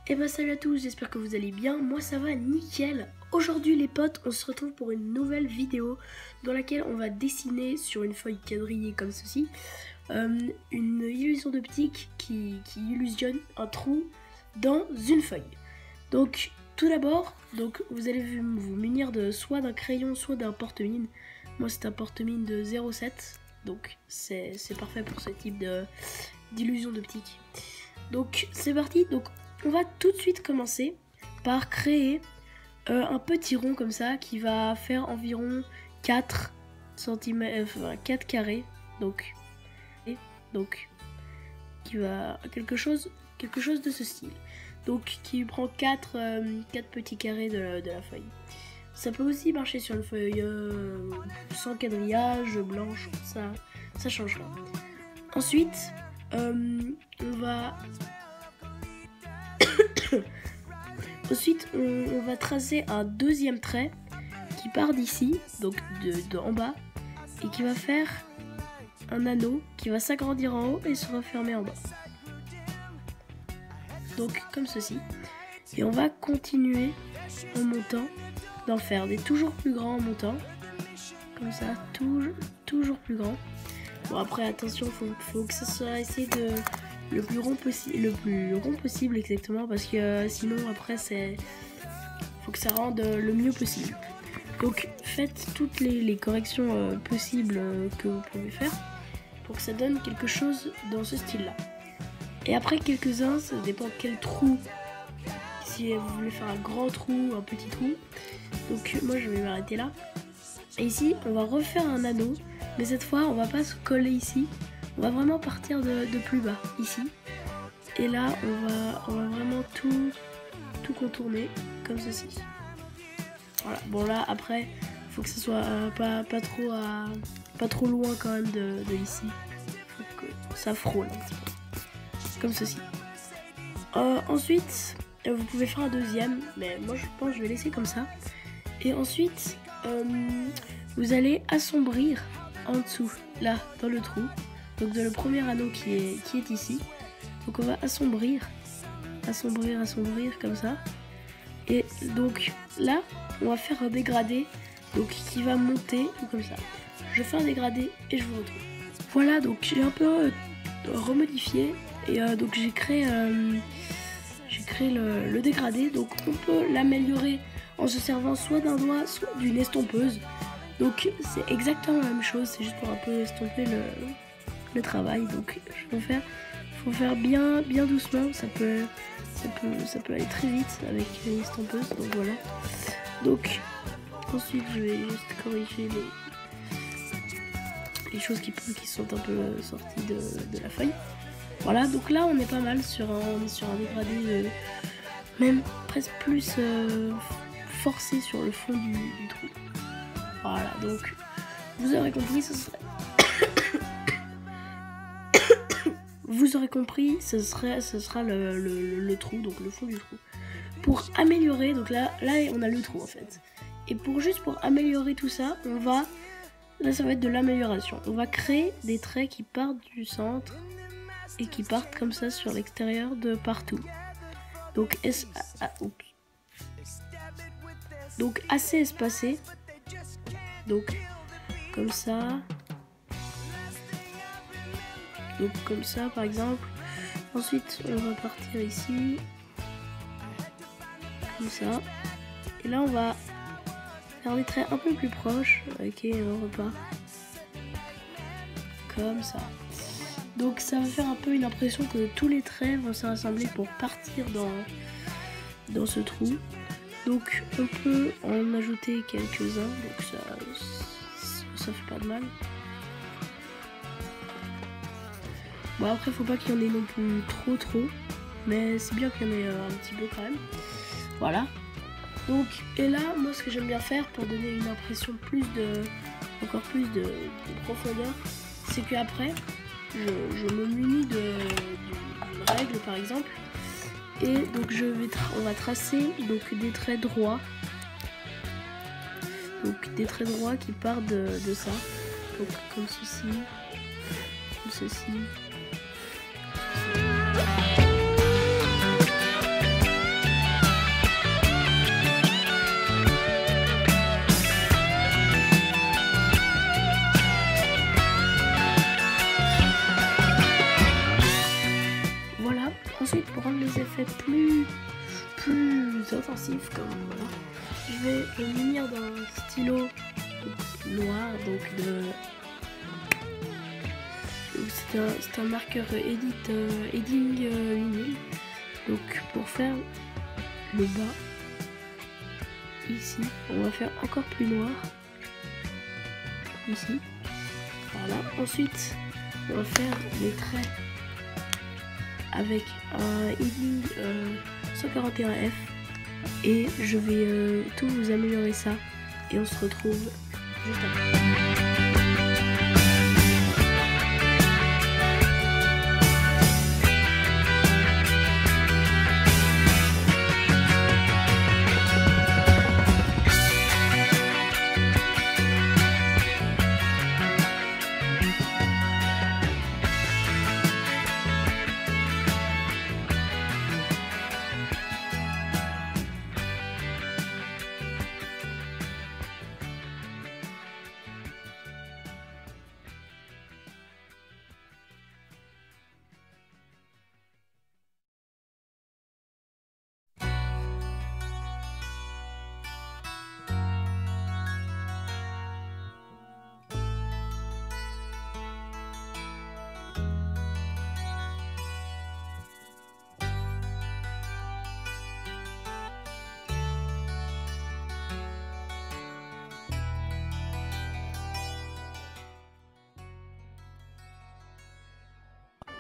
Et bah salut à tous, j'espère que vous allez bien, moi ça va nickel. Aujourd'hui les potes, on se retrouve pour une nouvelle vidéo dans laquelle on va dessiner sur une feuille quadrillée comme ceci une illusion d'optique qui illusionne un trou dans une feuille. Donc tout d'abord, vous allez vous munir de soit d'un crayon soit d'un porte-mine. Moi c'est un porte-mine de 0,7, donc c'est parfait pour ce type d'illusion d'optique. Donc c'est parti. Donc on va tout de suite commencer par créer un petit rond comme ça qui va faire environ 4 cm, 4 carrés, donc qui va quelque chose de ce style. Donc qui prend 4 petits carrés de la feuille. Ça peut aussi marcher sur une feuille sans quadrillage, blanche, ça change rien. Ensuite, on va tracer un deuxième trait qui part d'ici, donc de en bas, et qui va faire un anneau qui va s'agrandir en haut et se refermer en bas. Donc comme ceci. Et on va continuer en montant, d'en faire des toujours plus grands en montant. Comme ça, toujours plus grand. Bon après attention, faut que ça soit essayé de le plus rond possible exactement, parce que sinon après faut que ça rende le mieux possible. Donc faites toutes les corrections possibles que vous pouvez faire pour que ça donne quelque chose dans ce style là. Et après quelques-uns, ça dépend quel trou, si vous voulez faire un grand trou, un petit trou. Donc moi je vais m'arrêter là. Et ici on va refaire un anneau, mais cette fois on va pas se coller ici. On va vraiment partir de plus bas, ici. Et là, on va vraiment tout contourner, comme ceci. Voilà, bon là, après, faut que ce soit pas trop loin quand même de ici. Faut que ça frôle un petit peu. Comme ceci. Ensuite, vous pouvez faire un deuxième, mais moi je pense que je vais laisser comme ça. Et ensuite, vous allez assombrir en dessous, là, dans le trou. Donc de le premier anneau qui est ici. Donc on va assombrir comme ça. Et donc là on va faire un dégradé, donc qui va monter comme ça. Je fais un dégradé et je vous retrouve. Voilà, donc j'ai un peu remodifié et donc j'ai créé le dégradé. Donc on peut l'améliorer en se servant soit d'un doigt soit d'une estompeuse. Donc c'est exactement la même chose, c'est juste pour un peu estomper le travail. Donc faut faire bien doucement, ça peut aller très vite avec une estompeuse. Donc voilà. Donc ensuite je vais juste corriger les choses qui sont un peu sorties de la feuille. Voilà, donc là on est pas mal sur un dégradé même presque plus forcé sur le fond du trou. Voilà, donc vous aurez compris, ce sera le trou, donc le fond du trou. Pour améliorer, donc là on a le trou en fait. Et pour améliorer tout ça, là ça va être de l'amélioration. On va créer des traits qui partent du centre et qui partent comme ça sur l'extérieur de partout. Donc donc assez espacé. Donc comme ça. Donc comme ça par exemple. Ensuite on va partir ici. Comme ça. Et là on va faire des traits un peu plus proches. Ok, on repart. Comme ça. Donc ça va faire un peu une impression que tous les traits vont se rassembler pour partir dans ce trou. Donc on peut en ajouter quelques-uns. Donc ça fait pas de mal. Bon après faut pas qu'il y en ait non plus trop, mais c'est bien qu'il y en ait un petit peu quand même. Voilà. Donc et là moi ce que j'aime bien faire pour donner une impression encore plus de profondeur, c'est que après je me munis d'une règle par exemple, et donc on va tracer donc des traits droits. Donc des traits droits qui partent de ça. Donc comme ceci, comme ceci. voilà. Ensuite, pour rendre les effets plus intensifs, comme voilà, je vais me munir d'un stylo noir, donc c'est un marqueur Edding vinyle. Donc pour faire le bas, ici, on va faire encore plus noir, ici, voilà. Ensuite, on va faire les traits avec un Edding 141F et je vais tout vous améliorer ça et on se retrouve juste après.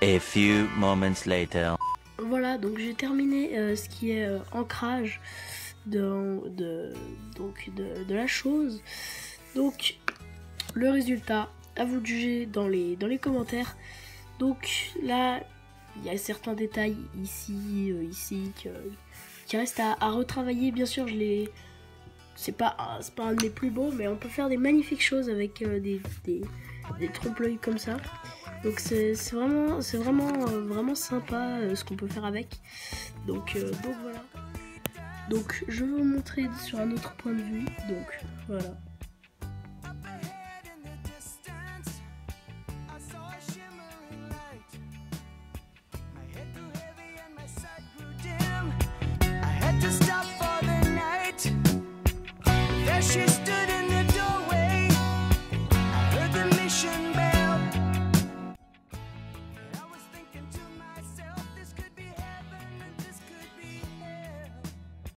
A few moments later. Voilà, donc j'ai terminé ce qui est ancrage de la chose. Donc le résultat, à vous de juger dans les commentaires. Donc là, il y a certains détails ici qui restent à retravailler. Bien sûr, c'est pas un de mes plus beaux, mais on peut faire des magnifiques choses avec des trompe-l'œil comme ça. Donc c'est vraiment sympa ce qu'on peut faire avec. Donc voilà. Donc je vais vous montrer sur un autre point de vue. Donc voilà.